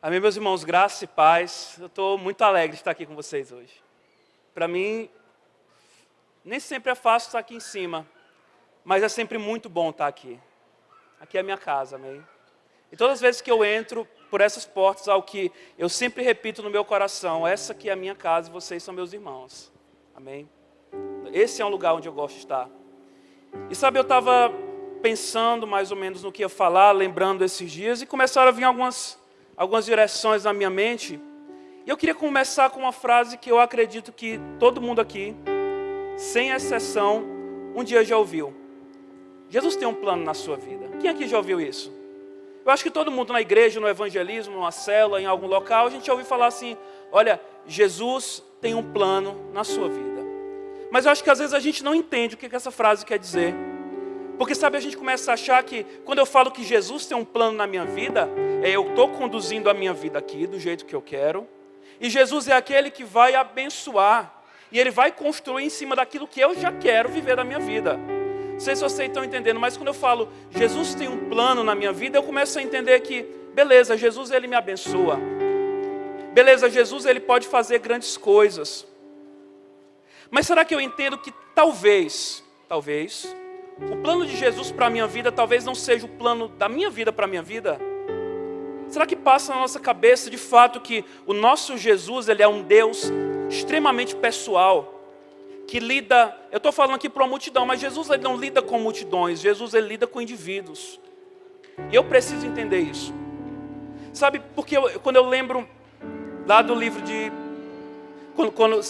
Amém, meus irmãos, graça e paz. Eu estou muito alegre de estar aqui com vocês hoje. Para mim, nem sempre é fácil estar aqui em cima, mas é sempre muito bom estar aqui. Aqui é a minha casa, amém? E todas as vezes que eu entro por essas portas, algo que eu sempre repito no meu coração: essa aqui é a minha casa e vocês são meus irmãos. Amém? Esse é um lugar onde eu gosto de estar. E sabe, eu estava pensando mais ou menos no que ia falar, lembrando esses dias, e começaram a vir algumas direções na minha mente. E eu queria começar com uma frase que eu acredito que todo mundo aqui, sem exceção, um dia já ouviu. Jesus tem um plano na sua vida. Quem aqui já ouviu isso? Eu acho que todo mundo na igreja, no evangelismo, numa célula, em algum local, a gente já ouviu falar assim: olha, Jesus tem um plano na sua vida. Mas eu acho que às vezes a gente não entende o que essa frase quer dizer. Porque sabe, a gente começa a achar que quando eu falo que Jesus tem um plano na minha vida, eu estou conduzindo a minha vida aqui do jeito que eu quero. E Jesus é aquele que vai abençoar. E Ele vai construir em cima daquilo que eu já quero viver da minha vida. Não sei se vocês estão entendendo, mas quando eu falo Jesus tem um plano na minha vida, eu começo a entender que, beleza, Jesus Ele me abençoa. Beleza, Jesus Ele pode fazer grandes coisas. Mas será que eu entendo que talvez, o plano de Jesus para a minha vida talvez não seja o plano da minha vida para a minha vida? Será que passa na nossa cabeça de fato que o nosso Jesus, Ele é um Deus extremamente pessoal, que lida, eu estou falando aqui para uma multidão, mas Jesus Ele não lida com multidões, Jesus Ele lida com indivíduos. E eu preciso entender isso. Sabe, porque quando eu lembro lá do livro de, quando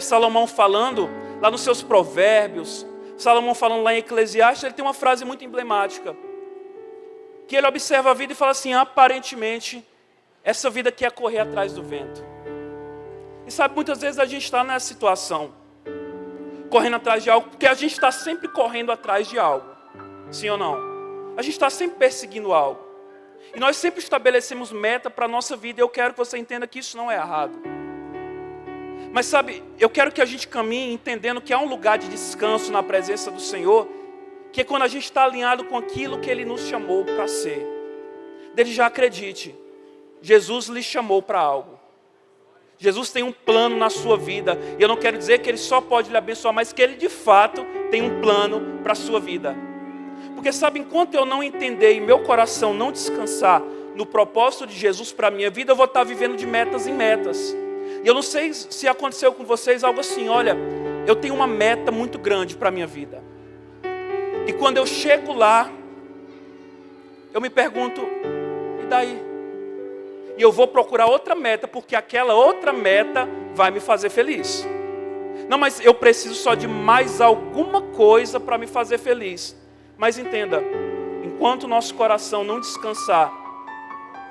Salomão falando, lá nos seus provérbios, Salomão falando lá em Eclesiastes, ele tem uma frase muito emblemática, que ele observa a vida e fala assim: aparentemente, essa vida aqui é correr atrás do vento. E sabe, muitas vezes a gente está nessa situação, correndo atrás de algo, porque a gente está sempre correndo atrás de algo, sim ou não? A gente está sempre perseguindo algo, e nós sempre estabelecemos meta para a nossa vida, e eu quero que você entenda que isso não é errado. Mas sabe, eu quero que a gente caminhe entendendo que há um lugar de descanso na presença do Senhor, que é quando a gente está alinhado com aquilo que Ele nos chamou para ser. Desde já acredite, Jesus lhe chamou para algo. Jesus tem um plano na sua vida, e eu não quero dizer que Ele só pode lhe abençoar, mas que Ele de fato tem um plano para a sua vida. Porque sabe, enquanto eu não entender e meu coração não descansar no propósito de Jesus para a minha vida, eu vou estar vivendo de metas em metas. E eu não sei se aconteceu com vocês algo assim: olha, eu tenho uma meta muito grande para a minha vida. E quando eu chego lá, eu me pergunto: e daí? E eu vou procurar outra meta, porque aquela outra meta vai me fazer feliz. Não, mas eu preciso só de mais alguma coisa para me fazer feliz. Mas entenda, enquanto o nosso coração não descansar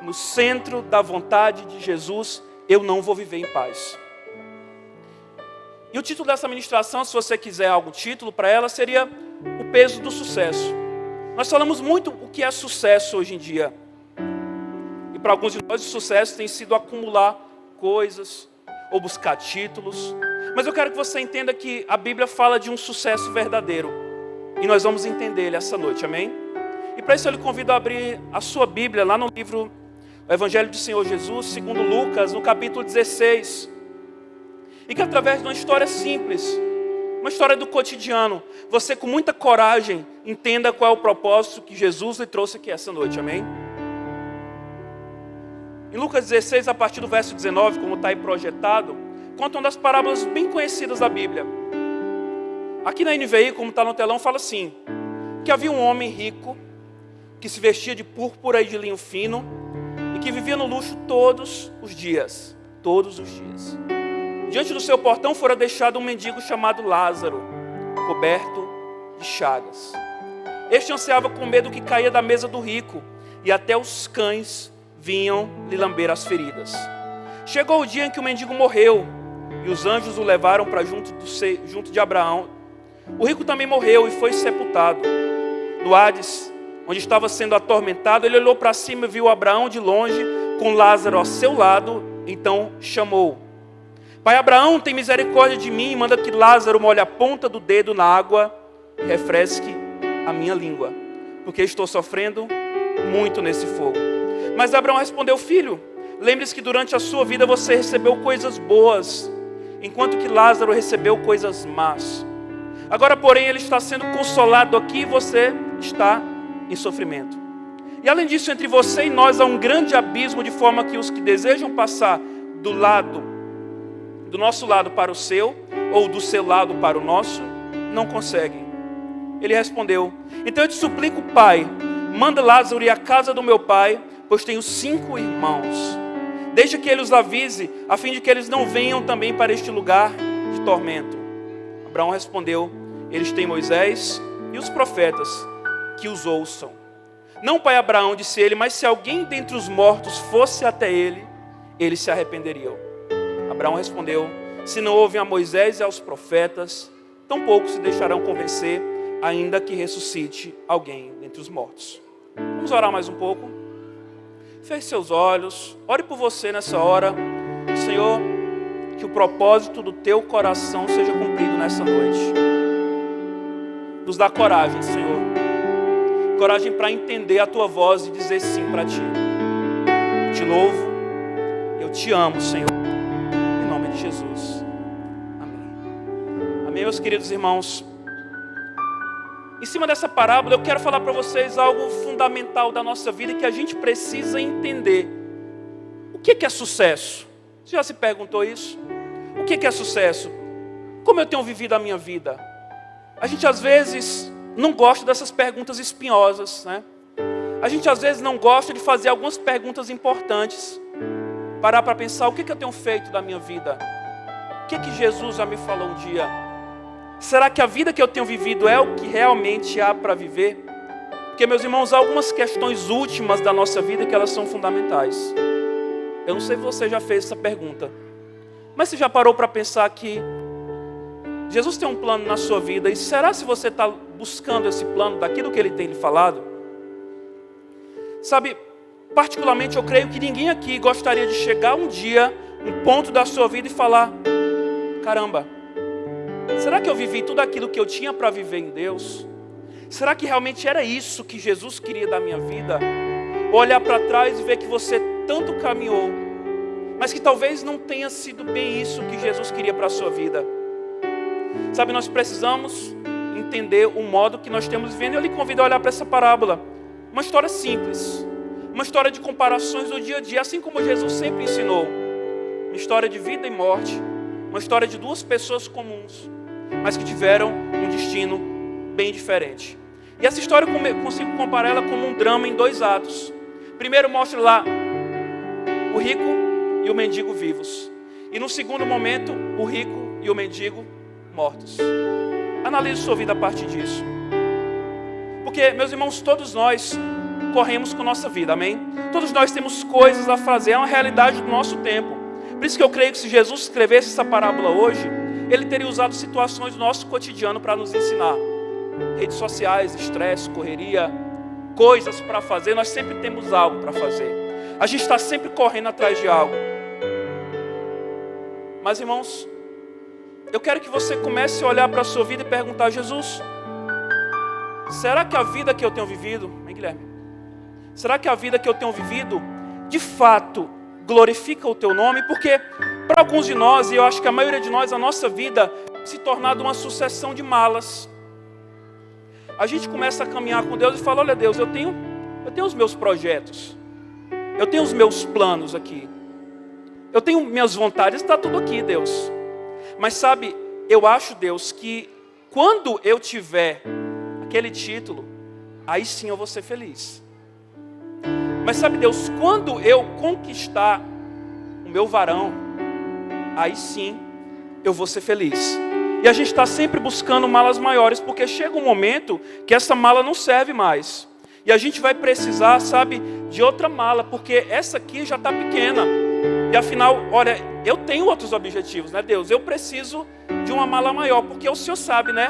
no centro da vontade de Jesus, eu não vou viver em paz. E o título dessa ministração, se você quiser algum título para ela, seria o peso do sucesso. Nós falamos muito o que é sucesso hoje em dia. E para alguns de nós o sucesso tem sido acumular coisas ou buscar títulos. Mas eu quero que você entenda que a Bíblia fala de um sucesso verdadeiro. E nós vamos entender ele essa noite, amém? E para isso eu lhe convido a abrir a sua Bíblia lá no livro o Evangelho do Senhor Jesus, segundo Lucas, no capítulo 16. E que através de uma história simples, uma história do cotidiano, você com muita coragem entenda qual é o propósito que Jesus lhe trouxe aqui essa noite, amém? Em Lucas 16, a partir do verso 19, como está aí projetado, conta uma das parábolas bem conhecidas da Bíblia. Aqui na NVI, como está no telão, fala assim: que havia um homem rico, que se vestia de púrpura e de linho fino, e que vivia no luxo todos os dias. Diante do seu portão fora deixado um mendigo chamado Lázaro, coberto de chagas. Este ansiava comer do que caía da mesa do rico, e até os cães vinham lhe lamber as feridas. Chegou o dia em que o mendigo morreu, e os anjos o levaram para junto de Abraão. O rico também morreu e foi sepultado. No Hades, onde estava sendo atormentado, ele olhou para cima e viu Abraão de longe, com Lázaro ao seu lado. Então chamou: Pai Abraão, tem misericórdia de mim e manda que Lázaro molhe a ponta do dedo na água e refresque a minha língua, porque estou sofrendo muito nesse fogo. Mas Abraão respondeu: Filho, Lembre-se que durante a sua vida você recebeu coisas boas, enquanto que Lázaro recebeu coisas más. Agora, porém, ele está sendo consolado aqui e você está em sofrimento. E além disso, entre você e nós há um grande abismo, de forma que os que desejam passar do nosso lado para o seu, ou do seu lado para o nosso, não conseguem. Ele respondeu: então eu te suplico, pai, manda Lázaro ir à casa do meu pai, pois tenho 5 irmãos. Deixa que ele os avise, a fim de que eles não venham também para este lugar de tormento. Abraão respondeu: eles têm Moisés e os profetas, que os ouçam. Não, pai Abraão, disse ele, mas se alguém dentre os mortos fosse até ele, eles se arrependeriam. Abraão respondeu: se não ouvem a Moisés e aos profetas, tampouco se deixarão convencer, ainda que ressuscite alguém dentre os mortos. Vamos orar mais um pouco? Feche seus olhos, ore por você nessa hora. Senhor, que o propósito do teu coração seja cumprido nessa noite. Nos dá coragem, Senhor. Coragem para entender a tua voz e dizer sim para ti. Te louvo, eu te amo, Senhor. Em nome de Jesus. Amém. Amém, meus queridos irmãos. Em cima dessa parábola, eu quero falar para vocês algo fundamental da nossa vida que a gente precisa entender. O que é sucesso? Você já se perguntou isso? O que é sucesso? Como eu tenho vivido a minha vida? A gente às vezes não gosta dessas perguntas espinhosas, né? A gente às vezes não gosta de fazer algumas perguntas importantes. Parar para pensar, o que eu tenho feito da minha vida? O que Jesus já me falou um dia? Será que a vida que eu tenho vivido é o que realmente há para viver? Porque, meus irmãos, há algumas questões últimas da nossa vida que elas são fundamentais. Eu não sei se você já fez essa pergunta, mas você já parou para pensar que Jesus tem um plano na sua vida, e será se você está buscando esse plano daquilo que Ele tem lhe falado? Sabe, particularmente eu creio que ninguém aqui gostaria de chegar um dia, um ponto da sua vida e falar: caramba, será que eu vivi tudo aquilo que eu tinha para viver em Deus? Será que realmente era isso que Jesus queria da minha vida? Olhar para trás e ver que você tanto caminhou, mas que talvez não tenha sido bem isso que Jesus queria para a sua vida. Sabe, nós precisamos entender o modo que nós temos vivendo. Eu lhe convido a olhar para essa parábola. Uma história simples, uma história de comparações do dia a dia, assim como Jesus sempre ensinou. Uma história de vida e morte, uma história de 2 pessoas comuns, mas que tiveram um destino bem diferente. E essa história eu consigo comparar ela como um drama em 2 atos. Primeiro mostra lá o rico e o mendigo vivos. E no segundo momento, o rico e o mendigo mortos. Analise sua vida a partir disso. Porque, meus irmãos, todos nós corremos com nossa vida, amém? Todos nós temos coisas a fazer, é uma realidade do nosso tempo. Por isso que eu creio que se Jesus escrevesse essa parábola hoje, Ele teria usado situações do nosso cotidiano para nos ensinar. Redes sociais, estresse, correria, coisas para fazer, nós sempre temos algo para fazer. A gente está sempre correndo atrás de algo. Mas, irmãos, eu quero que você comece a olhar para a sua vida e perguntar: Jesus, será que a vida que eu tenho vivido, hein, Guilherme? Será que a vida que eu tenho vivido, de fato, glorifica o teu nome? Porque para alguns de nós, e eu acho que a maioria de nós, a nossa vida se tornado uma sucessão de malas. A gente começa a caminhar com Deus e fala: olha Deus, eu tenho os meus projetos, eu tenho os meus planos aqui, eu tenho minhas vontades, está tudo aqui, Deus. Mas sabe, eu acho, Deus, que quando eu tiver aquele título, aí sim eu vou ser feliz. Mas sabe, Deus, quando eu conquistar o meu varão, aí sim eu vou ser feliz. E a gente está sempre buscando malas maiores, porque chega um momento que essa mala não serve mais. E a gente vai precisar, sabe, de outra mala, porque essa aqui já está pequena. E afinal, olha, eu tenho outros objetivos, né, Deus? Eu preciso de uma mala maior, porque o Senhor sabe, né?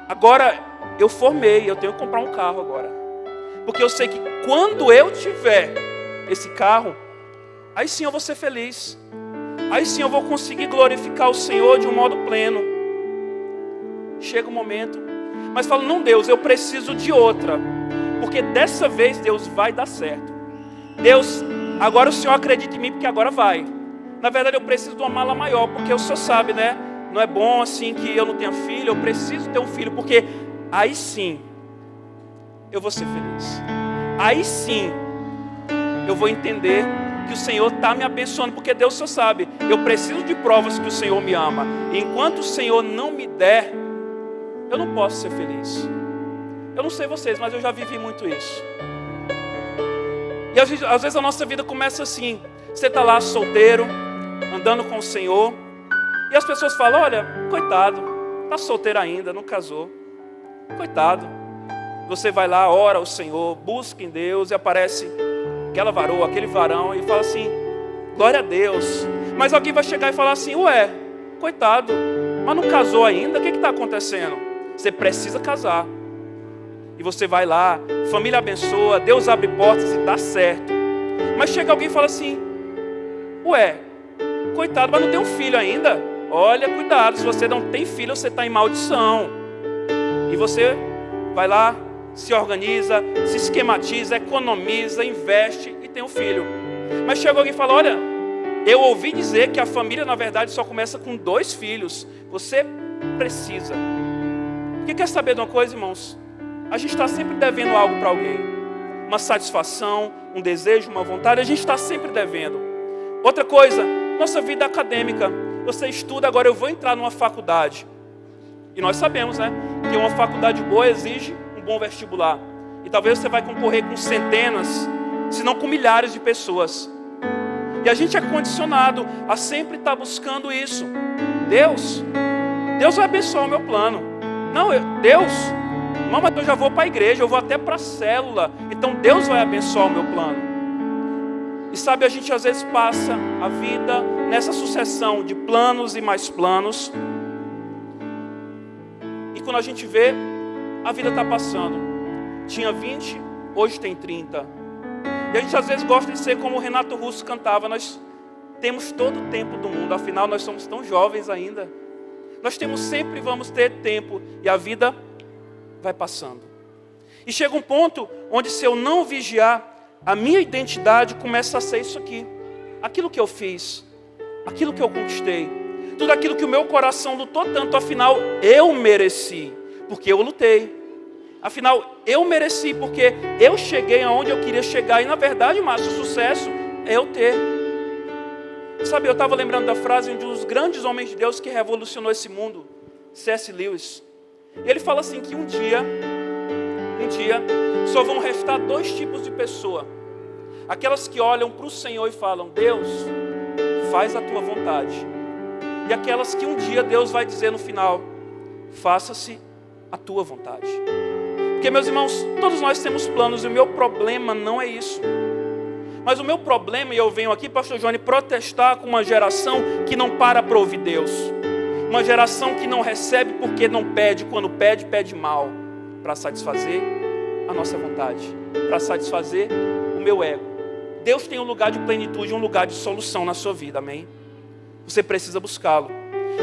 Agora, eu formei, eu tenho que comprar um carro agora. Porque eu sei que quando eu tiver esse carro, aí sim eu vou ser feliz. Aí sim eu vou conseguir glorificar o Senhor de um modo pleno. Chega um momento, mas falo: não, Deus, eu preciso de outra. Porque dessa vez, Deus, vai dar certo. Deus, agora o Senhor acredita em mim porque agora vai. Na verdade eu preciso de uma mala maior, porque o Senhor sabe, né? Não é bom assim que eu não tenha filho, eu preciso ter um filho, porque aí sim eu vou ser feliz. Aí sim eu vou entender que o Senhor está me abençoando, porque Deus só sabe, eu preciso de provas que o Senhor me ama. E enquanto o Senhor não me der, eu não posso ser feliz. Eu não sei vocês, mas eu já vivi muito isso. E às vezes a nossa vida começa assim. Você está lá solteiro, andando com o Senhor, e as pessoas falam, olha, coitado, está solteiro ainda, não casou. Coitado. Você vai lá, ora ao Senhor, busca em Deus, e aparece aquela varoa, aquele varão, e fala assim, glória a Deus. Mas alguém vai chegar e falar assim, ué, coitado, mas não casou ainda, o que está acontecendo? Você precisa casar. E você vai lá, família abençoa, Deus abre portas e dá certo. Mas chega alguém e fala assim, ué, coitado, mas não tem um filho ainda? Olha, cuidado, se você não tem filho, você está em maldição. E você vai lá, se organiza, se esquematiza, economiza, investe e tem um filho. Mas chega alguém e fala, olha, eu ouvi dizer que a família na verdade só começa com 2 filhos. Você precisa. Porque quer saber de uma coisa, irmãos? A gente está sempre devendo algo para alguém. Uma satisfação, um desejo, uma vontade, a gente está sempre devendo. Outra coisa, nossa vida acadêmica. Você estuda, agora eu vou entrar numa faculdade. E nós sabemos, né, que uma faculdade boa exige um bom vestibular. E talvez você vai concorrer com centenas, se não com milhares de pessoas. E a gente é condicionado a sempre estar buscando isso. Deus vai abençoar o meu plano. Não, Deus, não, mas eu já vou para a igreja, eu vou até para a célula. Então Deus vai abençoar o meu plano. E sabe, a gente às vezes passa a vida nessa sucessão de planos e mais planos. E quando a gente vê, a vida está passando. Tinha 20, hoje tem 30. E a gente às vezes gosta de ser como o Renato Russo cantava. Nós temos todo o tempo do mundo, afinal nós somos tão jovens ainda. Nós temos sempre, vamos ter tempo. E a vida vai passando. E chega um ponto onde se eu não vigiar, a minha identidade começa a ser isso aqui. Aquilo que eu fiz, aquilo que eu conquistei, tudo aquilo que o meu coração lutou tanto, afinal eu mereci, porque eu lutei. Afinal eu mereci, porque eu cheguei aonde eu queria chegar. E na verdade, Márcio, o sucesso é eu ter. Sabe, eu estava lembrando da frase de um dos grandes homens de Deus que revolucionou esse mundo, C.S. Lewis. E ele fala assim que um dia, só vão restar 2 tipos de pessoa. Aquelas que olham para o Senhor e falam, Deus, faz a tua vontade. E aquelas que um dia Deus vai dizer no final, faça-se a tua vontade. Porque, meus irmãos, todos nós temos planos e o meu problema não é isso. Mas o meu problema, e eu venho aqui, pastor Johnny, protestar com uma geração que não para ouvir Deus. Uma geração que não recebe porque não pede, quando pede, pede mal. Para satisfazer a nossa vontade, para satisfazer o meu ego. Deus tem um lugar de plenitude, um lugar de solução na sua vida, amém? Você precisa buscá-lo.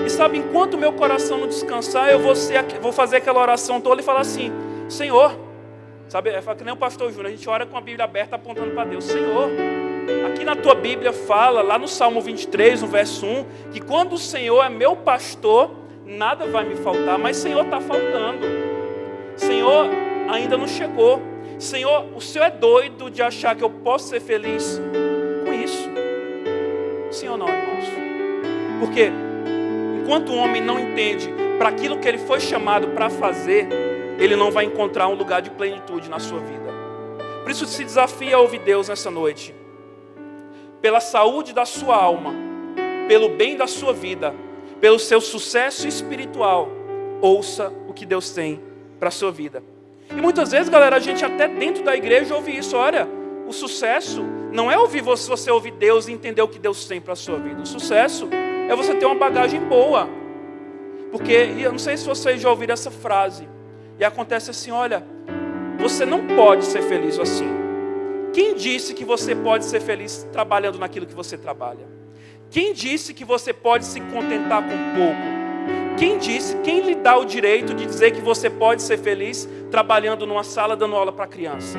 E sabe, enquanto o meu coração não descansar, eu vou fazer aquela oração toda e falar assim, Senhor, sabe, é que nem o pastor Júnior, a gente ora com a Bíblia aberta apontando para Deus, Senhor, aqui na tua Bíblia fala, lá no Salmo 23, no verso 1, que quando o Senhor é meu pastor, nada vai me faltar, mas Senhor, está faltando. Senhor, ainda não chegou. Senhor, o Senhor é doido de achar que eu posso ser feliz com isso? Sim ou não, irmãos? Porque enquanto o homem não entende para aquilo que ele foi chamado para fazer, ele não vai encontrar um lugar de plenitude na sua vida. Por isso se desafia a ouvir Deus nessa noite. Pela saúde da sua alma, pelo bem da sua vida, pelo seu sucesso espiritual, ouça o que Deus tem para a sua vida. E muitas vezes, galera, a gente até dentro da igreja ouve isso. Olha, o sucesso não é ouvir você ouvir Deus e entender o que Deus tem para a sua vida. O sucesso é você ter uma bagagem boa. Porque, eu não sei se vocês já ouviram essa frase, e acontece assim, olha, você não pode ser feliz assim. Quem disse que você pode ser feliz trabalhando naquilo que você trabalha? Quem disse que você pode se contentar com pouco? Quem lhe dá o direito de dizer que você pode ser feliz trabalhando numa sala dando aula para criança?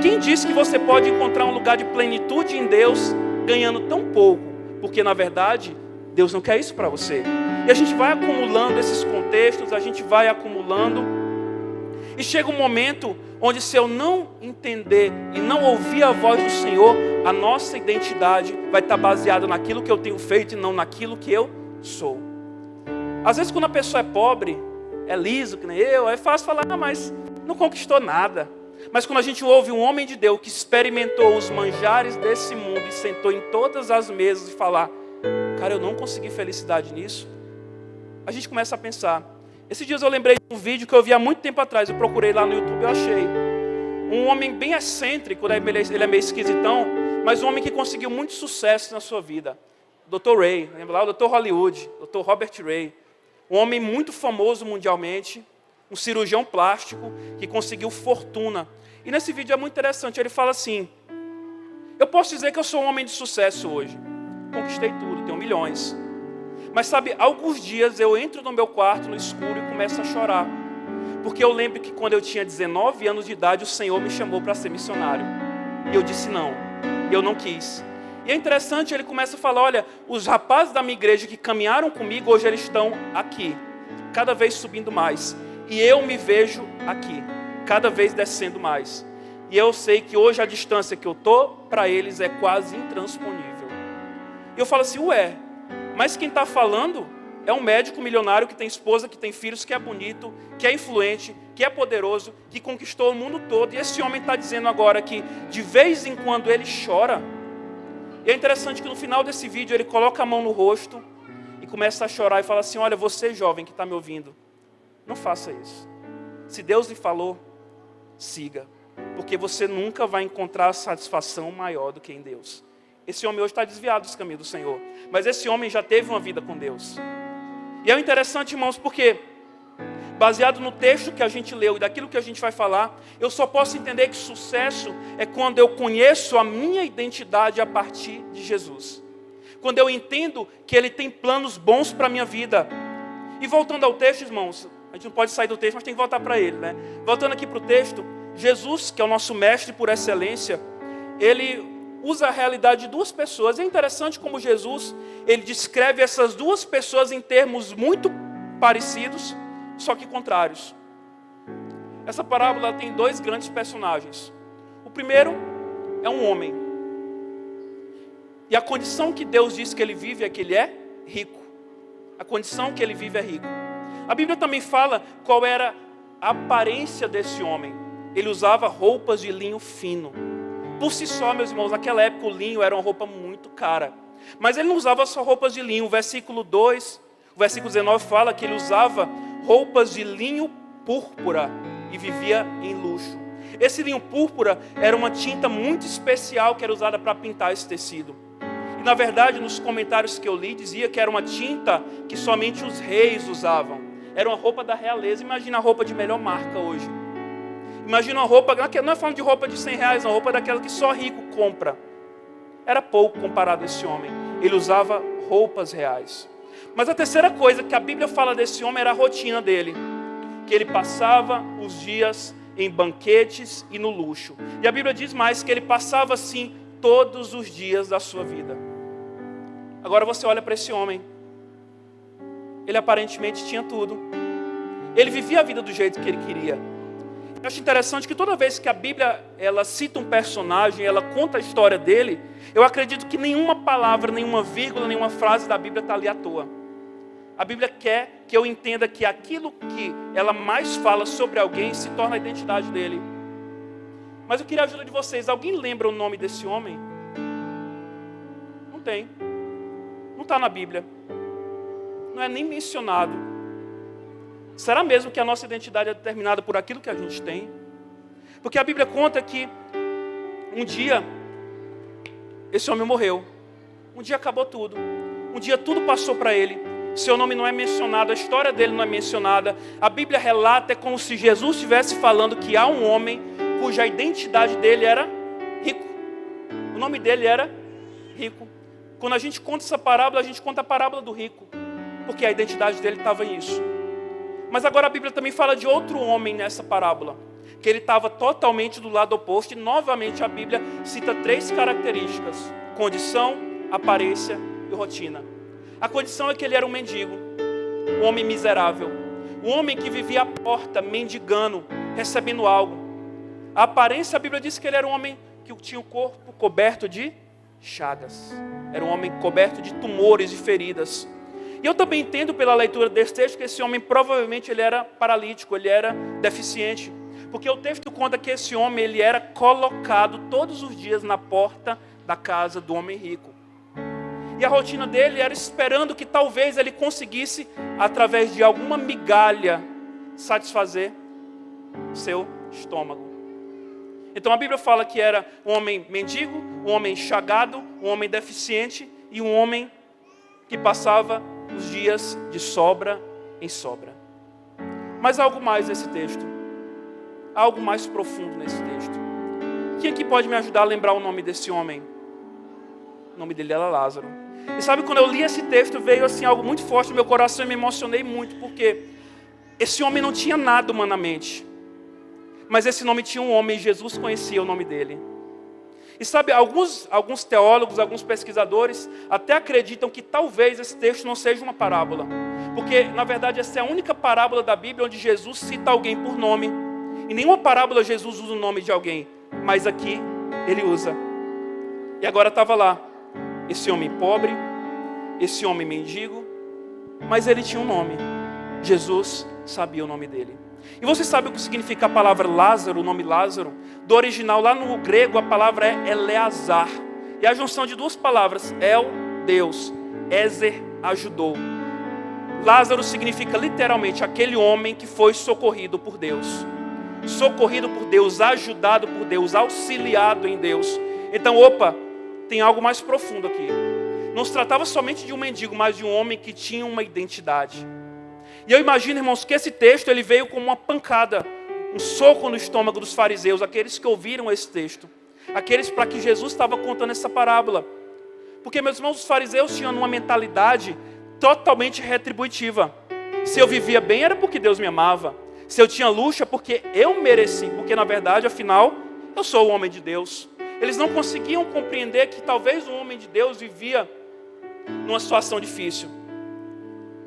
Quem disse que você pode encontrar um lugar de plenitude em Deus ganhando tão pouco? Porque na verdade, Deus não quer isso para você. E a gente vai acumulando esses contextos, a gente vai acumulando. E chega um momento onde, se eu não entender e não ouvir a voz do Senhor, a nossa identidade vai estar baseada naquilo que eu tenho feito e não naquilo que eu sou. Às vezes quando a pessoa é pobre, é liso, que nem eu, é fácil falar, mas não conquistou nada. Mas quando a gente ouve um homem de Deus que experimentou os manjares desse mundo e sentou em todas as mesas e falar, cara, eu não consegui felicidade nisso, a gente começa a pensar. Esses dias eu lembrei de um vídeo que eu vi há muito tempo atrás, eu procurei lá no YouTube e eu achei. Um homem bem excêntrico, ele é meio esquisitão, mas um homem que conseguiu muito sucesso na sua vida. Dr. Ray, lembra lá? O Dr. Hollywood, Dr. Robert Ray. Um homem muito famoso mundialmente, um cirurgião plástico que conseguiu fortuna. E nesse vídeo é muito interessante, ele fala assim, eu posso dizer que eu sou um homem de sucesso hoje. Conquistei tudo, tenho milhões. Mas sabe, alguns dias eu entro no meu quarto no escuro e começo a chorar. Porque eu lembro que quando eu tinha 19 anos de idade, o Senhor me chamou para ser missionário. E eu disse não, e eu não quis. E é interessante, ele começa a falar, olha, os rapazes da minha igreja que caminharam comigo, hoje eles estão aqui, cada vez subindo mais. E eu me vejo aqui, cada vez descendo mais. E eu sei que hoje a distância que eu estou, para eles, é quase intransponível. E eu falo assim, ué, mas quem está falando é um médico milionário que tem esposa, que tem filhos, que é bonito, que é influente, que é poderoso, que conquistou o mundo todo. E esse homem está dizendo agora que de vez em quando ele chora. E é interessante que no final desse vídeo ele coloca a mão no rosto e começa a chorar e fala assim, olha, você jovem que está me ouvindo, não faça isso. Se Deus lhe falou, siga. Porque você nunca vai encontrar satisfação maior do que em Deus. Esse homem hoje está desviado dos caminhos do Senhor. Mas esse homem já teve uma vida com Deus. E é interessante, irmãos, porque baseado no texto que a gente leu e daquilo que a gente vai falar, eu só posso entender que sucesso é quando eu conheço a minha identidade a partir de Jesus. Quando eu entendo que Ele tem planos bons para a minha vida. E voltando ao texto, irmãos, a gente não pode sair do texto, mas tem que voltar para ele, né? Voltando aqui para o texto, Jesus, que é o nosso mestre por excelência, Ele usa a realidade de duas pessoas. É interessante como Jesus, Ele descreve essas duas pessoas em termos muito parecidos, só que contrários. Essa parábola tem dois grandes personagens. O primeiro é um homem. E a condição que Deus diz que ele vive é que ele é rico. A condição que ele vive é rico. A Bíblia também fala qual era a aparência desse homem. Ele usava roupas de linho fino. Por si só, meus irmãos, naquela época o linho era uma roupa muito cara. Mas ele não usava só roupas de linho. O versículo 19 fala que ele usava roupas de linho púrpura e vivia em luxo. Esse linho púrpura era uma tinta muito especial que era usada para pintar esse tecido. E na verdade, nos comentários que eu li, dizia que era uma tinta que somente os reis usavam. Era uma roupa da realeza. Imagina a roupa de melhor marca hoje. Imagina uma roupa, não é falando de roupa de R$100, uma roupa daquela que só rico compra. Era pouco comparado a esse homem. Ele usava roupas reais. Mas a terceira coisa que a Bíblia fala desse homem era a rotina dele. Que ele passava os dias em banquetes e no luxo. E a Bíblia diz mais que ele passava assim todos os dias da sua vida. Agora você olha para esse homem. Ele aparentemente tinha tudo. Ele vivia a vida do jeito que ele queria. Eu acho interessante que toda vez que a Bíblia ela cita um personagem, ela conta a história dele, eu acredito que nenhuma palavra, nenhuma vírgula, nenhuma frase da Bíblia está ali à toa. A Bíblia quer que eu entenda que aquilo que ela mais fala sobre alguém se torna a identidade dele. Mas eu queria a ajuda de vocês. Alguém lembra o nome desse homem? Não tem. Não está na Bíblia. Não é nem mencionado. Será mesmo que a nossa identidade é determinada por aquilo que a gente tem? Porque a Bíblia conta que um dia esse homem morreu. Um dia acabou tudo. Um dia tudo passou para ele. Seu nome não é mencionado, a história dele não é mencionada. A Bíblia relata, é como se Jesus estivesse falando que há um homem cuja identidade dele era rico. O nome dele era rico. Quando a gente conta essa parábola, a gente conta a parábola do rico. Porque a identidade dele estava nisso. Mas agora a Bíblia também fala de outro homem nessa parábola, que ele estava totalmente do lado oposto. E novamente a Bíblia cita 3 características: condição, aparência e rotina. A condição é que ele era um mendigo, um homem miserável, um homem que vivia à porta, mendigando, recebendo algo. A aparência, a Bíblia diz que ele era um homem que tinha o corpo coberto de chagas. Era um homem coberto de tumores e feridas. E eu também entendo pela leitura desse texto que esse homem provavelmente ele era paralítico, ele era deficiente. Porque o texto conta que esse homem ele era colocado todos os dias na porta da casa do homem rico. E a rotina dele era esperando que talvez ele conseguisse, através de alguma migalha, satisfazer seu estômago. Então a Bíblia fala que era um homem mendigo, um homem chagado, um homem deficiente e um homem que passava os dias de sobra em sobra. Mas há algo mais nesse texto. Há algo mais profundo nesse texto. Quem aqui pode me ajudar a lembrar o nome desse homem? O nome dele era Lázaro. E sabe, quando eu li esse texto, veio assim algo muito forte no meu coração e me emocionei muito, porque esse homem não tinha nada humanamente. Mas esse nome tinha um homem, Jesus conhecia o nome dele. E sabe, alguns teólogos, alguns pesquisadores até acreditam que talvez esse texto não seja uma parábola. Porque, na verdade, essa é a única parábola da Bíblia onde Jesus cita alguém por nome. Em nenhuma parábola Jesus usa o nome de alguém, mas aqui ele usa. E agora estava lá, esse homem pobre, esse homem mendigo, mas ele tinha um nome. Jesus sabia o nome dele. E você sabe o que significa a palavra Lázaro, o nome Lázaro? Do original, lá no grego, a palavra é Eleazar. E a junção de 2 palavras, El, Deus, Ezer, ajudou. Lázaro significa literalmente aquele homem que foi socorrido por Deus. Socorrido por Deus, ajudado por Deus, auxiliado em Deus. Então, tem algo mais profundo aqui. Não se tratava somente de um mendigo, mas de um homem que tinha uma identidade. E eu imagino, irmãos, que esse texto ele veio como uma pancada, um soco no estômago dos fariseus, aqueles que ouviram esse texto, aqueles para que Jesus estava contando essa parábola. Porque, meus irmãos, os fariseus tinham uma mentalidade totalmente retributiva. Se eu vivia bem era porque Deus me amava. Se eu tinha luxo é porque eu mereci, porque na verdade, afinal, eu sou o homem de Deus. Eles não conseguiam compreender que talvez o homem de Deus vivia numa situação difícil.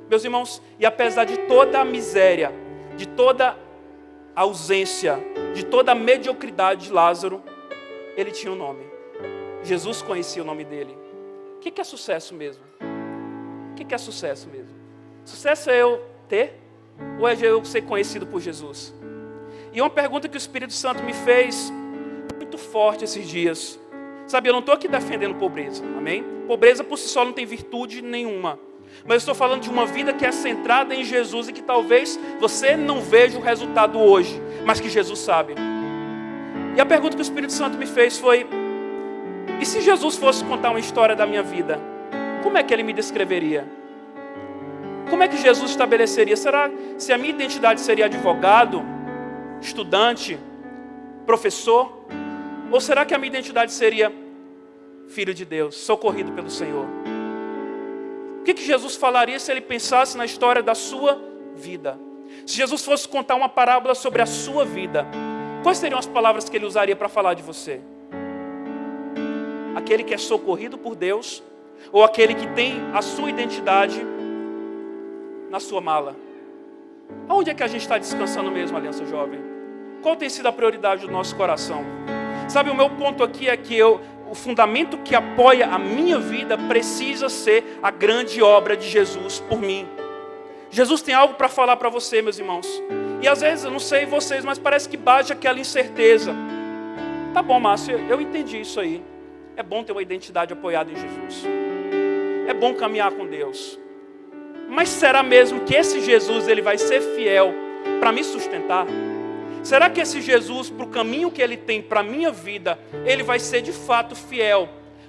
Meus irmãos, e apesar de toda a miséria, de toda a ausência, de toda a mediocridade de Lázaro, ele tinha um nome. Jesus conhecia o nome dele. O que é sucesso mesmo? O que é sucesso mesmo? Sucesso é eu ter? Ou é eu ser conhecido por Jesus? E uma pergunta que o Espírito Santo me fez muito forte esses dias. Sabe, eu não estou aqui defendendo pobreza, amém? Pobreza por si só não tem virtude nenhuma. Mas eu estou falando de uma vida que é centrada em Jesus e que talvez você não veja o resultado hoje, mas que Jesus sabe. E a pergunta que o Espírito Santo me fez foi: e se Jesus fosse contar uma história da minha vida, como é que ele me descreveria? Como é que Jesus estabeleceria? Será se a minha identidade seria advogado, estudante, professor? Ou será que a minha identidade seria filho de Deus, socorrido pelo Senhor? O que Jesus falaria se ele pensasse na história da sua vida? Se Jesus fosse contar uma parábola sobre a sua vida, quais seriam as palavras que ele usaria para falar de você? Aquele que é socorrido por Deus, ou aquele que tem a sua identidade na sua mala? Aonde é que a gente está descansando mesmo, Aliança Jovem? Qual tem sido a prioridade do nosso coração? Sabe, o meu ponto aqui é que o fundamento que apoia a minha vida precisa ser a grande obra de Jesus por mim. Jesus tem algo para falar para você, meus irmãos. E às vezes, eu não sei vocês, mas parece que bate aquela incerteza. Tá bom, Márcio, eu entendi isso aí. É bom ter uma identidade apoiada em Jesus. É bom caminhar com Deus. Mas será mesmo que esse Jesus ele vai ser fiel para me sustentar? Será que esse Jesus, para o caminho que ele tem para a minha vida, ele vai ser de fato fiel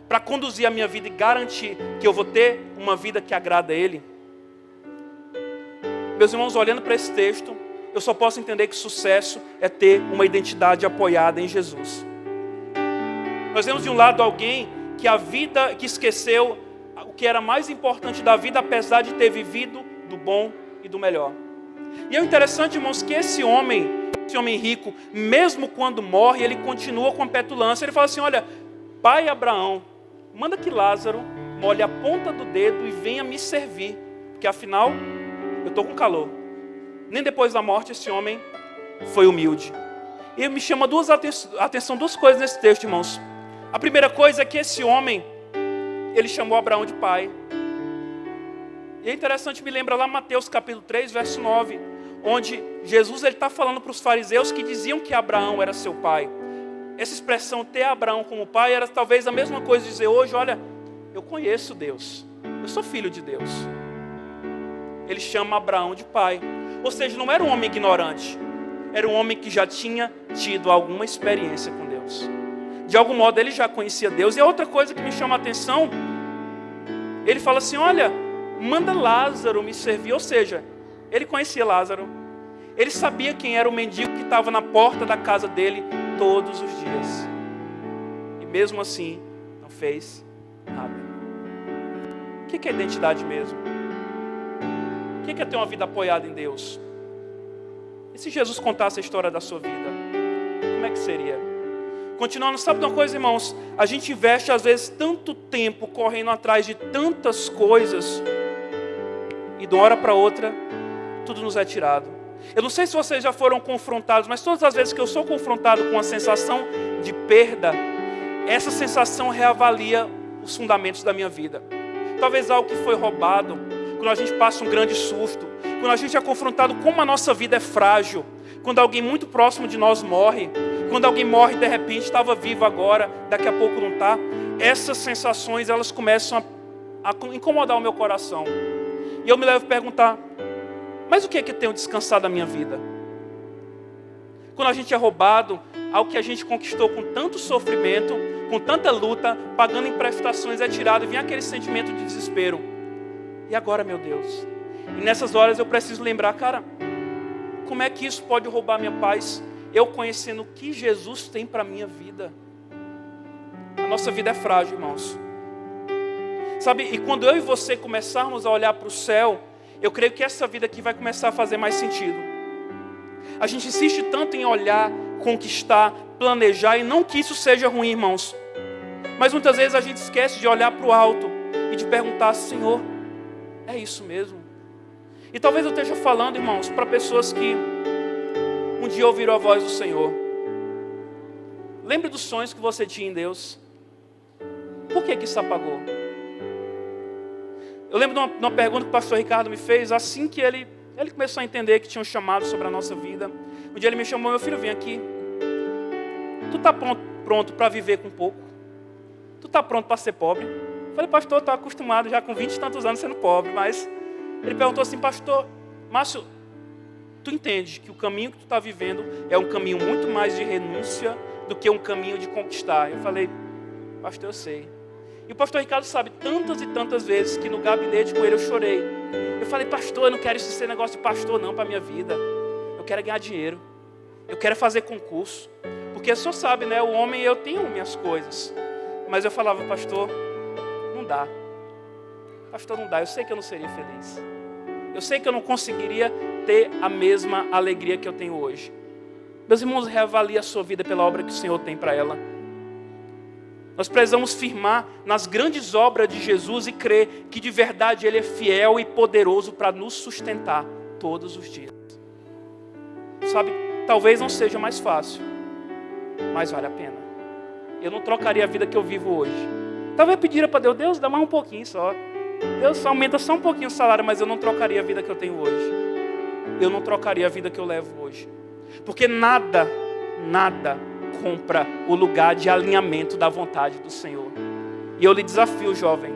para conduzir a minha vida e garantir que eu vou ter uma vida que agrada a ele? Meus irmãos, olhando para esse texto, eu só posso entender que sucesso é ter uma identidade apoiada em Jesus. Nós vemos de um lado alguém que esqueceu o que era mais importante da vida, apesar de ter vivido do bom e do melhor. E é interessante, irmãos, que esse homem esse homem rico, mesmo quando morre, ele continua com a petulância. Ele fala assim, olha, pai Abraão, manda que Lázaro molhe a ponta do dedo e venha me servir, porque afinal, eu estou com calor. Nem depois da morte esse homem foi humilde. E me chama atenção duas coisas nesse texto, irmãos. A primeira coisa é que esse homem, ele chamou Abraão de pai. E é interessante, me lembra lá Mateus capítulo 3, verso 9, onde Jesus está falando para os fariseus que diziam que Abraão era seu pai. Essa expressão, ter Abraão como pai, era talvez a mesma coisa de dizer hoje, olha, eu conheço Deus, eu sou filho de Deus. Ele chama Abraão de pai. Ou seja, não era um homem ignorante, era um homem que já tinha tido alguma experiência com Deus. De algum modo ele já conhecia Deus. E a outra coisa que me chama a atenção, ele fala assim, olha, manda Lázaro me servir. Ou seja, ele conhecia Lázaro, ele sabia quem era o mendigo que estava na porta da casa dele todos os dias. E mesmo assim, não fez nada. O que é identidade mesmo? O que é ter uma vida apoiada em Deus? E se Jesus contasse a história da sua vida? Como é que seria? Continuando, sabe de uma coisa, irmãos? A gente investe às vezes tanto tempo correndo atrás de tantas coisas e de uma hora para outra, tudo nos é tirado. Eu não sei se vocês já foram confrontados, mas todas as vezes que eu sou confrontado com a sensação de perda, essa sensação reavalia os fundamentos da minha vida. Talvez algo que foi roubado, quando a gente passa um grande susto, quando a gente é confrontado como a nossa vida é frágil, quando alguém muito próximo de nós morre, quando alguém morre de repente, estava vivo agora, daqui a pouco não está. Essas sensações, elas começam a incomodar o meu coração. E eu me levo a perguntar, mas o que é que eu tenho descansado da minha vida? Quando a gente é roubado, algo que a gente conquistou com tanto sofrimento, com tanta luta, pagando em prestações, é tirado e vem aquele sentimento de desespero. E agora, meu Deus? E nessas horas eu preciso lembrar, cara, como é que isso pode roubar minha paz? Eu conhecendo o que Jesus tem para a minha vida. A nossa vida é frágil, irmãos. Sabe, e quando eu e você começarmos a olhar para o céu, eu creio que essa vida aqui vai começar a fazer mais sentido. A gente insiste tanto em olhar, conquistar, planejar, e não que isso seja ruim, irmãos. Mas muitas vezes a gente esquece de olhar para o alto e de perguntar, Senhor, é isso mesmo? E talvez eu esteja falando, irmãos, para pessoas que um dia ouviram a voz do Senhor. Lembre dos sonhos que você tinha em Deus. Por que isso apagou? Eu lembro de uma pergunta que o pastor Ricardo me fez, assim que ele começou a entender que tinha um chamado sobre a nossa vida. Um dia ele me chamou, meu filho, vem aqui. Tu está pronto para viver com pouco? Tu está pronto para ser pobre? Eu falei, pastor, eu estou acostumado já com 20 e tantos anos sendo pobre, mas ele perguntou assim, pastor, Márcio, tu entende que o caminho que tu está vivendo é um caminho muito mais de renúncia do que um caminho de conquistar? Eu falei, pastor, eu sei. E o pastor Ricardo sabe tantas e tantas vezes que no gabinete com ele eu chorei. Eu falei, pastor, eu não quero isso ser negócio de pastor não para a minha vida. Eu quero ganhar dinheiro. Eu quero fazer concurso. Porque o senhor sabe, né? O homem, eu tenho minhas coisas. Mas eu falava, pastor, não dá. Pastor, não dá. Eu sei que eu não seria feliz. Eu sei que eu não conseguiria ter a mesma alegria que eu tenho hoje. Meus irmãos, reavalie a sua vida pela obra que o Senhor tem para ela. Nós precisamos firmar nas grandes obras de Jesus e crer que de verdade Ele é fiel e poderoso para nos sustentar todos os dias. Sabe, talvez não seja mais fácil, mas vale a pena. Eu não trocaria a vida que eu vivo hoje. Talvez eu pediria para Deus, dá mais um pouquinho só. Deus, aumenta só um pouquinho o salário, mas eu não trocaria a vida que eu tenho hoje. Eu não trocaria a vida que eu levo hoje. Porque nada compra o lugar de alinhamento da vontade do Senhor. E eu lhe desafio, jovem,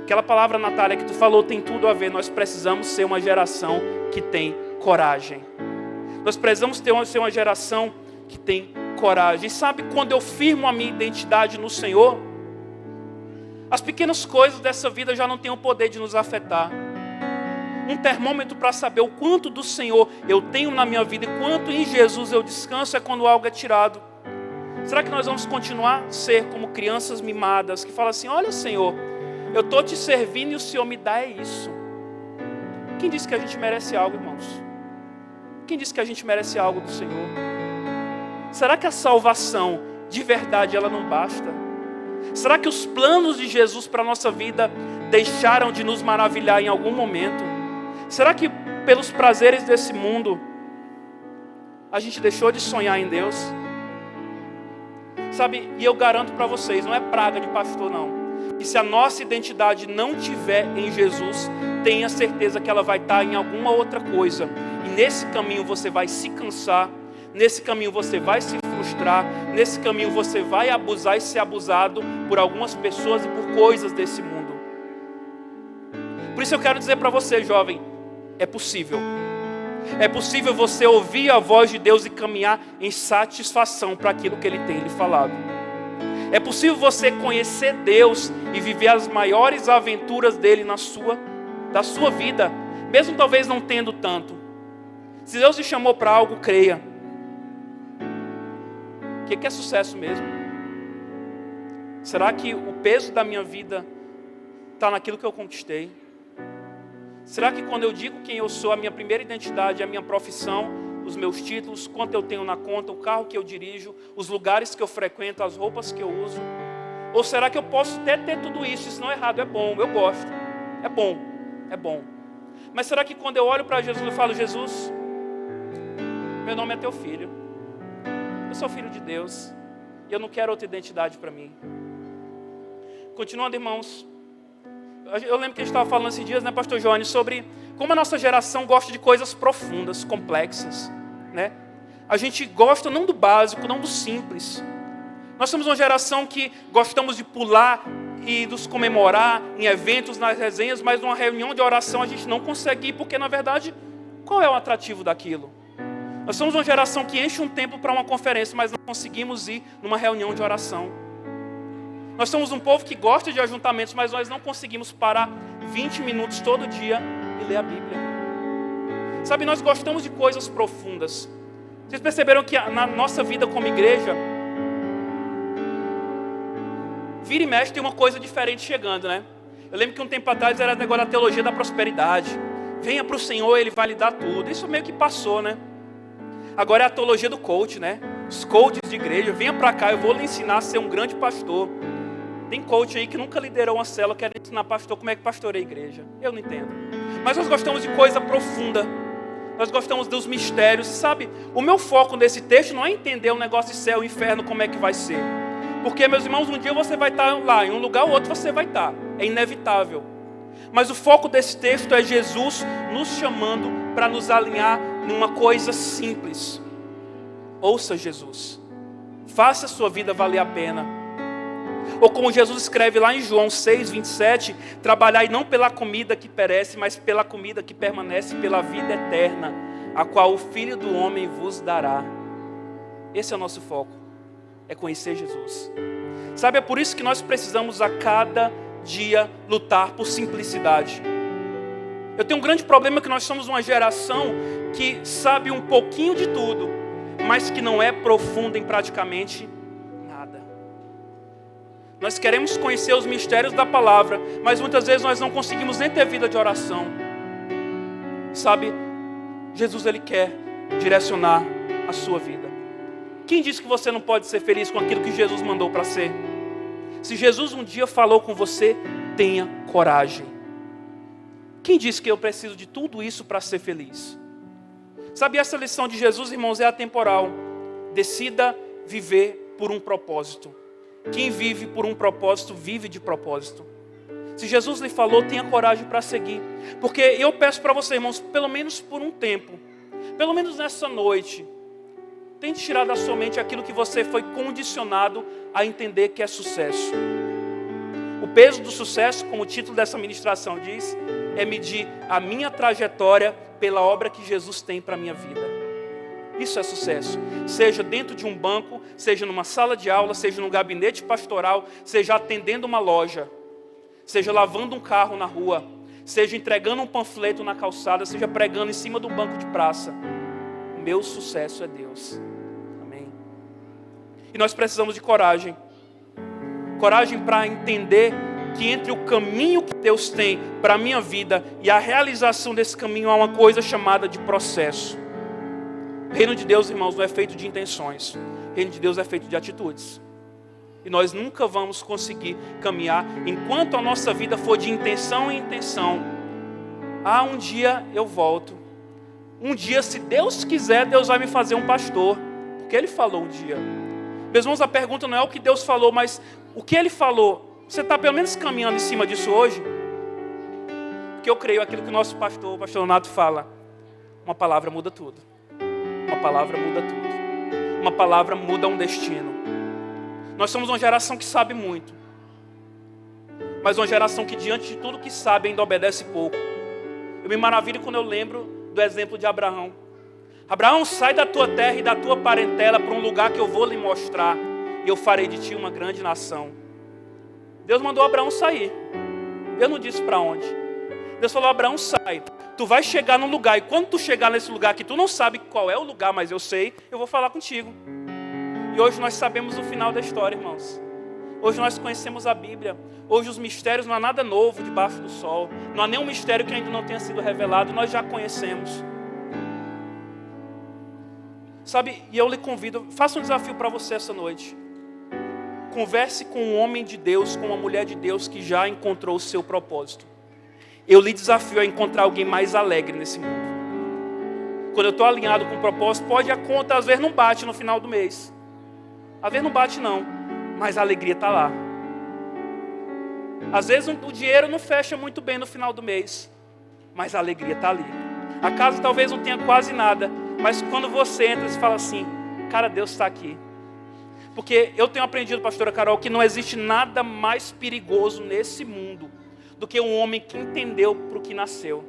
aquela palavra, Natália, que tu falou tem tudo a ver. Nós precisamos ser uma geração que tem coragem. Nós precisamos ser uma geração que tem coragem. E sabe, quando eu firmo a minha identidade no Senhor, as pequenas coisas dessa vida já não têm o poder de nos afetar. Um termômetro para saber o quanto do Senhor eu tenho na minha vida e quanto em Jesus eu descanso é quando algo é tirado. Será que nós vamos continuar a ser como crianças mimadas que falam assim, olha Senhor, eu estou te servindo e o Senhor me dá isso? Quem disse que a gente merece algo, irmãos? Quem disse que a gente merece algo do Senhor? será que a salvação, de verdade, ela não basta? Será que os planos de Jesus para a nossa vida deixaram de nos maravilhar em algum momento? Será que pelos prazeres desse mundo, a gente deixou de sonhar em Deus? Sabe, e eu garanto para vocês, não é praga de pastor não, que se a nossa identidade não tiver em Jesus, tenha certeza que ela vai estar em alguma outra coisa. E nesse caminho você vai se cansar, nesse caminho você vai se frustrar, nesse caminho você vai abusar e ser abusado por algumas pessoas e por coisas desse mundo. Por isso eu quero dizer para você, jovem, é possível. É possível você ouvir a voz de Deus e caminhar em satisfação para aquilo que Ele tem lhe falado. É possível você conhecer Deus e viver as maiores aventuras dele da sua vida, mesmo talvez não tendo tanto. Se Deus te chamou para algo, creia. O que é sucesso mesmo? Será que o peso da minha vida está naquilo que eu conquistei? Será que quando eu digo quem eu sou, a minha primeira identidade, a minha profissão, os meus títulos, quanto eu tenho na conta, o carro que eu dirijo, os lugares que eu frequento, as roupas que eu uso? Ou será que eu posso até ter tudo isso? Isso não é errado, é bom, eu gosto. É bom, é bom. Mas será que quando eu olho para Jesus eu falo, Jesus, meu nome é teu filho. Eu sou filho de Deus. E eu não quero outra identidade para mim. Continuando, irmãos. Eu lembro que a gente estava falando esses dias, né, pastor Johnny, sobre como a nossa geração gosta de coisas profundas, complexas, né? A gente gosta não do básico, não do simples. Nós somos uma geração que gostamos de pular e nos comemorar em eventos, nas resenhas, mas numa reunião de oração a gente não consegue ir, porque na verdade, qual é o atrativo daquilo? Nós somos uma geração que enche um tempo para uma conferência, mas não conseguimos ir numa reunião de oração. Nós somos um povo que gosta de ajuntamentos, mas nós não conseguimos parar 20 minutos todo dia e ler a Bíblia. Sabe, nós gostamos de coisas profundas. Vocês perceberam que na nossa vida como igreja, vira e mexe tem uma coisa diferente chegando, né? Eu lembro que um tempo atrás era o negócio da teologia da prosperidade. Venha para o Senhor, Ele vai lhe dar tudo. Isso meio que passou, né? Agora é a teologia do coach, né? Os coaches de igreja, venha para cá, eu vou lhe ensinar a ser um grande pastor. Tem coach aí que nunca liderou uma célula, quer ensinar pastor como é que pastoreia a igreja. Eu não entendo. Mas nós gostamos de coisa profunda. Nós gostamos dos mistérios. Sabe, o meu foco nesse texto não é entender o negócio de céu e inferno, como é que vai ser. Porque, meus irmãos, um dia você vai estar lá, em um lugar ou outro você vai estar. É inevitável. Mas o foco desse texto é Jesus nos chamando para nos alinhar numa coisa simples. Ouça Jesus. Faça a sua vida valer a pena. Ou como Jesus escreve lá em João 6:27, trabalhai não pela comida que perece, mas pela comida que permanece, pela vida eterna, a qual o Filho do Homem vos dará. Esse é o nosso foco, é conhecer Jesus. Sabe, é por isso que nós precisamos a cada dia lutar por simplicidade. Eu tenho um grande problema que nós somos uma geração que sabe um pouquinho de tudo, mas que não é profunda em praticamente nada. Nós queremos conhecer os mistérios da palavra, mas muitas vezes nós não conseguimos nem ter vida de oração. Sabe, Jesus, Ele quer direcionar a sua vida. Quem disse que você não pode ser feliz com aquilo que Jesus mandou para ser? Se Jesus um dia falou com você, tenha coragem. Quem disse que eu preciso de tudo isso para ser feliz? Sabe, essa lição de Jesus, irmãos, é atemporal. Decida viver por um propósito. Quem vive por um propósito, vive de propósito. Se Jesus lhe falou, tenha coragem para seguir. Porque eu peço para você, irmãos, pelo menos por um tempo, pelo menos nessa noite, tente tirar da sua mente aquilo que você foi condicionado a entender que é sucesso. O peso do sucesso, como o título dessa ministração diz, é medir a minha trajetória pela obra que Jesus tem para a minha vida. Isso é sucesso. Seja dentro de um banco, seja numa sala de aula, seja num gabinete pastoral, seja atendendo uma loja, seja lavando um carro na rua, seja entregando um panfleto na calçada, seja pregando em cima do banco de praça. O meu sucesso é Deus. Amém. E nós precisamos de coragem. Coragem para entender que entre o caminho que Deus tem para a minha vida e a realização desse caminho há uma coisa chamada de processo. O reino de Deus, irmãos, não é feito de intenções. O reino de Deus é feito de atitudes. E nós nunca vamos conseguir caminhar enquanto a nossa vida for de intenção em intenção. Um dia eu volto. Um dia, se Deus quiser, Deus vai me fazer um pastor. Porque Ele falou um dia. Meus irmãos, a pergunta não é o que Deus falou, mas o que Ele falou. Você está pelo menos caminhando em cima disso hoje? Porque eu creio aquilo que o nosso pastor, o pastor Leonardo, fala. Uma palavra muda tudo. Uma palavra muda tudo. Uma palavra muda um destino. Nós somos uma geração que sabe muito. Mas uma geração que diante de tudo que sabe ainda obedece pouco. Eu me maravilho quando eu lembro do exemplo de Abraão. Abraão, sai da tua terra e da tua parentela para um lugar que eu vou lhe mostrar. E eu farei de ti uma grande nação. Deus mandou Abraão sair. Deus não disse para onde. Deus falou, Abraão, sai. Tu vai chegar num lugar. E quando tu chegar nesse lugar que tu não sabe qual é o lugar, mas eu sei, eu vou falar contigo. E hoje nós sabemos o final da história, irmãos. Hoje nós conhecemos a Bíblia. Hoje os mistérios não há nada novo debaixo do sol. Não há nenhum mistério que ainda não tenha sido revelado. Nós já conhecemos. Sabe, e eu lhe convido, faça um desafio para você essa noite. Converse com um homem de Deus, com uma mulher de Deus que já encontrou o seu propósito. Eu lhe desafio a encontrar alguém mais alegre nesse mundo. Quando eu estou alinhado com o propósito, pode a conta às vezes não bate no final do mês. Às vezes não bate não, mas a alegria está lá. Às vezes o dinheiro não fecha muito bem no final do mês, mas a alegria está ali. A casa talvez não tenha quase nada, mas quando você entra, você fala assim, cara, Deus está aqui. Porque eu tenho aprendido, pastora Carol, que não existe nada mais perigoso nesse mundo do que um homem que entendeu para o que nasceu.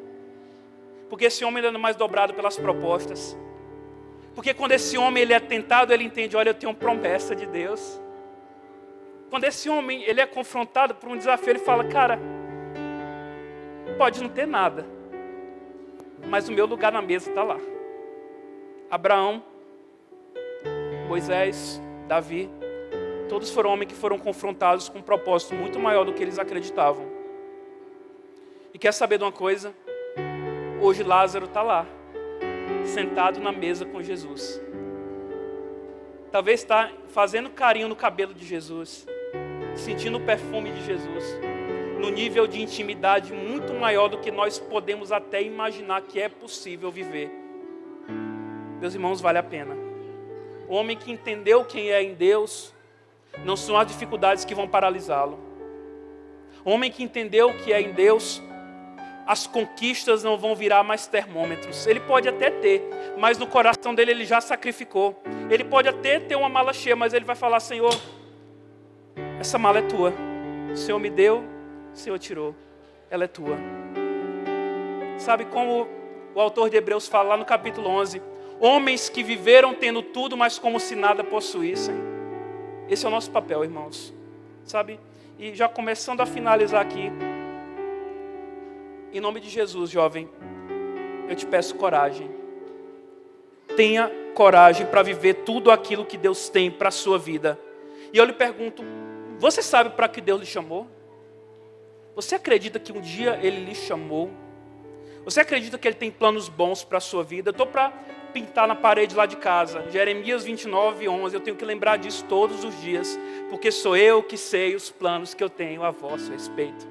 Porque esse homem ainda é mais dobrado pelas propostas. Porque quando esse homem ele é tentado, ele entende, olha, eu tenho uma promessa de Deus. Quando esse homem ele é confrontado por um desafio, ele fala, cara, pode não ter nada, mas o meu lugar na mesa está lá. Abraão, Moisés, Davi, todos foram homens que foram confrontados com um propósito muito maior do que eles acreditavam. E quer saber de uma coisa? Hoje Lázaro está lá, sentado na mesa com Jesus. Talvez está fazendo carinho no cabelo de Jesus, sentindo o perfume de Jesus, no nível de intimidade muito maior do que nós podemos até imaginar que é possível viver. Meus irmãos, vale a pena. O homem que entendeu quem é em Deus, não são as dificuldades que vão paralisá-lo. O homem que entendeu o que é em Deus, as conquistas não vão virar mais termômetros. Ele pode até ter, mas no coração dele ele já sacrificou. Ele pode até ter uma mala cheia, mas ele vai falar, Senhor, essa mala é tua. O Senhor me deu, o Senhor tirou. Ela é tua. Sabe como o autor de Hebreus fala lá no capítulo 11? Homens que viveram tendo tudo, mas como se nada possuíssem. Esse é o nosso papel, irmãos. Sabe? E já começando a finalizar aqui. Em nome de Jesus, jovem, eu te peço coragem. Tenha coragem para viver tudo aquilo que Deus tem para a sua vida. E eu lhe pergunto, você sabe para que Deus lhe chamou? Você acredita que um dia Ele lhe chamou? Você acredita que Ele tem planos bons para a sua vida? Eu estou para pintar na parede lá de casa, Jeremias 29:11, eu tenho que lembrar disso todos os dias, porque sou eu que sei os planos que eu tenho a vosso respeito.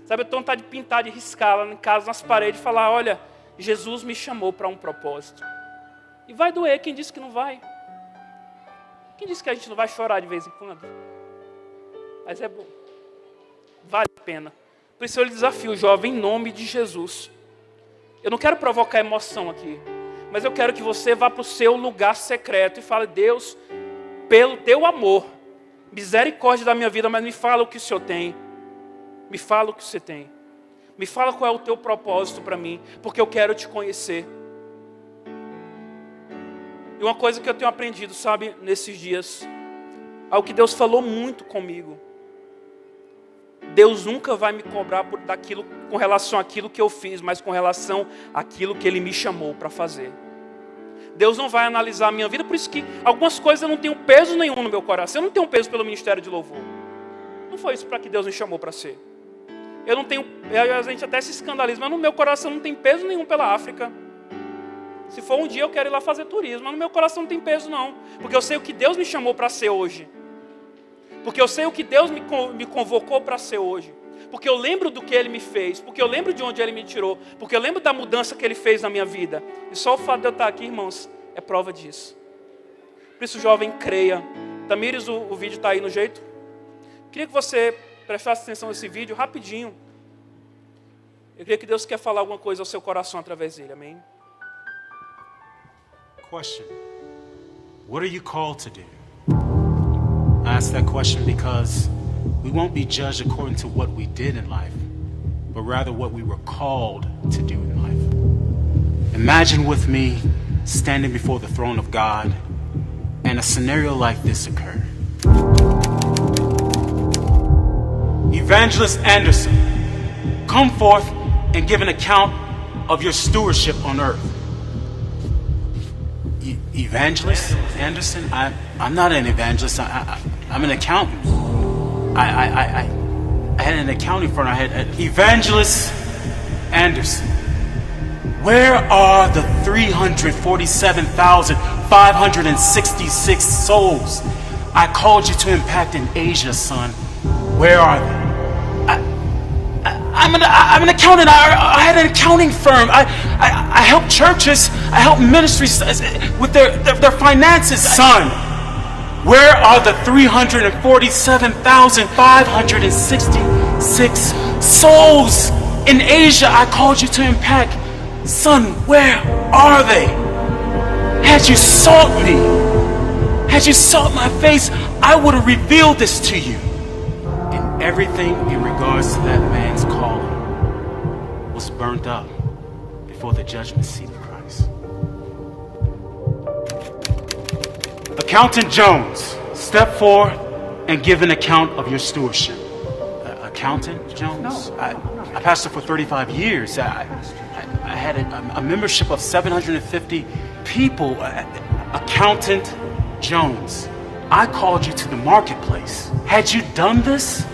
Sabe, eu estou vontade de pintar, de riscar lá em casa, nas paredes, e falar, olha, Jesus me chamou para um propósito. E vai doer, quem disse que não vai? Quem disse que a gente não vai chorar de vez em quando? Mas é bom. Vale a pena. Por isso eu lhe desafio, jovem, em nome de Jesus. Eu não quero provocar emoção aqui, mas eu quero que você vá para o seu lugar secreto e fale, Deus, pelo teu amor, misericórdia da minha vida, mas me fala o que o Senhor tem. Me fala o que você tem. Me fala qual é o teu propósito para mim, porque eu quero te conhecer. E uma coisa que eu tenho aprendido, sabe, nesses dias, algo que Deus falou muito comigo. Deus nunca vai me cobrar daquilo, com relação àquilo que eu fiz, mas com relação àquilo que Ele me chamou para fazer. Deus não vai analisar a minha vida, por isso que algumas coisas eu não tenho peso nenhum no meu coração. Eu não tenho peso pelo ministério de louvor. Não foi isso para que Deus me chamou para ser. Eu não tenho, a gente até se escandaliza, mas no meu coração não tem peso nenhum pela África. Se for um dia eu quero ir lá fazer turismo, mas no meu coração não tem peso não. Porque eu sei o que Deus me chamou para ser hoje. Porque eu sei o que Deus me convocou para ser hoje. Porque eu lembro do que Ele me fez. Porque eu lembro de onde Ele me tirou. Porque eu lembro da mudança que Ele fez na minha vida. E só o fato de eu estar aqui, irmãos, é prova disso. Por isso, jovem, creia. Tamires, o vídeo está aí no jeito? Queria que você prestasse atenção nesse vídeo rapidinho. Eu creio que Deus quer falar alguma coisa ao seu coração através dele, amém? Question. What are you called to do? I ask that question because we won't be judged according to what we did in life, but rather what we were called to do in life. Imagine with me standing before the throne of God and a scenario like this occurred. Evangelist Anderson, come forth and give an account of your stewardship on earth. Evangelist Anderson? I'm not an evangelist. I'm an accountant. I had an accounting firm. I had Evangelist Anderson. Where are the 347,566 souls I called you to impact in Asia, son? Where are they? I'm an accountant. I had an accounting firm. I help churches. I help ministries with their finances. Son, where are the 347,566 souls in Asia I called you to impact? Son, where are they? Had you sought me, had you sought my face, I would have revealed this to you. And everything in regards to that man's calling was burnt up before the judgment seat of Christ. Accountant Jones, step forward and give an account of your stewardship. Accountant Jones? No, I pastored for 35 years. I had a membership of 750 people. Accountant Jones, I called you to the marketplace. Had you done this,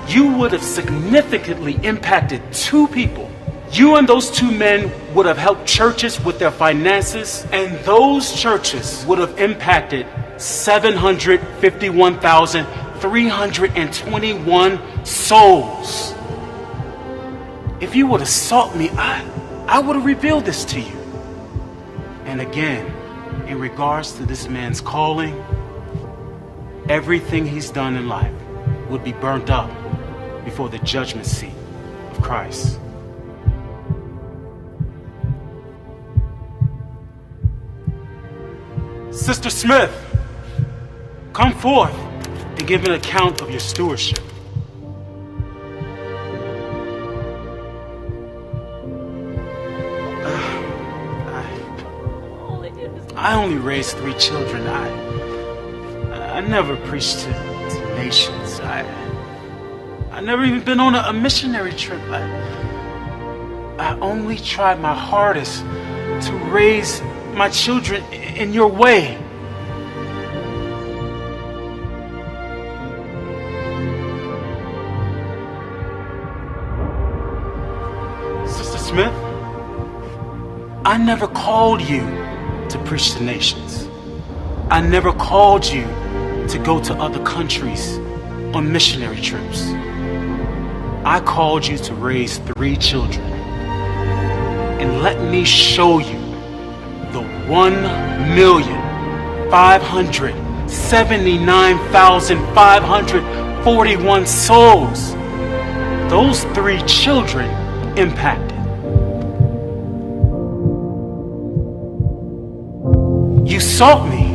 you would have significantly impacted 2 people. You and those 2 men would have helped churches with their finances, and those churches would have impacted 751,321 souls. If you would have sought me, I would have revealed this to you. And again, in regards to this man's calling, everything he's done in life would be burnt up before the judgment seat of Christ. Sister Smith, come forth and give an account of your stewardship. I only raised 3 children. I never preached to nations. I never even been on a missionary trip. I only tried my hardest to raise my children in your way. Sister Smith, I never called you to preach to nations. I never called you to go to other countries on missionary trips. I called you to raise 3 children. And let me show you the 1,579,541 souls those 3 children impacted. You sought me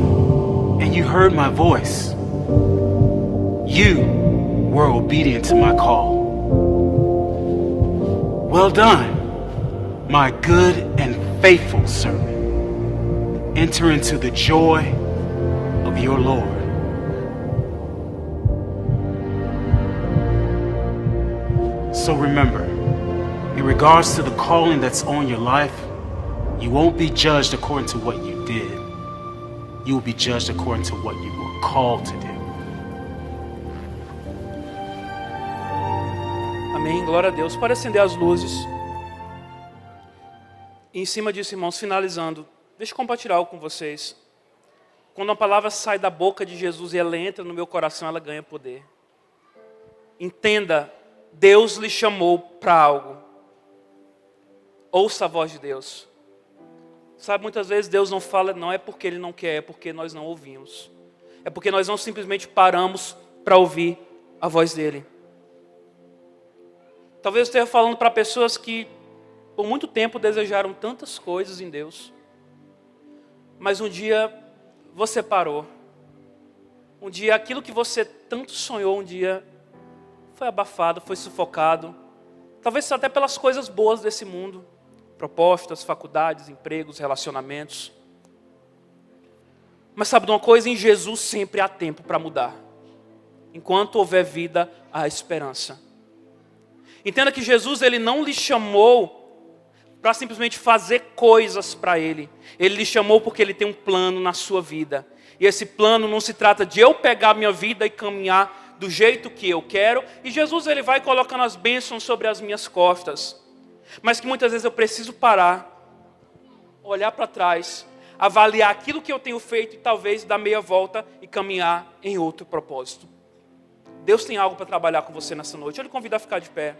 and you heard my voice. You were obedient to my call. Well done, my good and faithful servant. Enter into the joy of your Lord. So remember, in regards to the calling that's on your life, you won't be judged according to what you did. You will be judged according to what you were called to do. Amém, glória a Deus. Para acender as luzes. E em cima disso, irmãos, finalizando, Deixa eu compartilhar algo com vocês. Quando uma palavra sai da boca de Jesus e ela entra no meu coração, ela ganha poder. Entenda, Deus lhe chamou para algo. Ouça a voz de Deus. Sabe, muitas vezes Deus não fala, não é porque Ele não quer, é porque nós não ouvimos. É porque nós não simplesmente paramos para ouvir a voz dEle. Talvez eu esteja falando para pessoas que por muito tempo desejaram tantas coisas em Deus. Mas um dia você parou. Um dia aquilo que você tanto sonhou, um dia foi abafado, foi sufocado. Talvez até pelas coisas boas desse mundo. Propostas, faculdades, empregos, relacionamentos. Mas sabe de uma coisa? Em Jesus sempre há tempo para mudar. Enquanto houver vida, há esperança. Entenda que Jesus, Ele não lhe chamou para simplesmente fazer coisas para Ele. Ele lhe chamou porque Ele tem um plano na sua vida. E esse plano não se trata de eu pegar minha vida e caminhar do jeito que eu quero. E Jesus, Ele vai colocando as bênçãos sobre as minhas costas. Mas que muitas vezes eu preciso parar, olhar para trás, avaliar aquilo que eu tenho feito e talvez dar meia volta e caminhar em outro propósito. Deus tem algo para trabalhar com você nessa noite. Eu lhe convido a ficar de pé.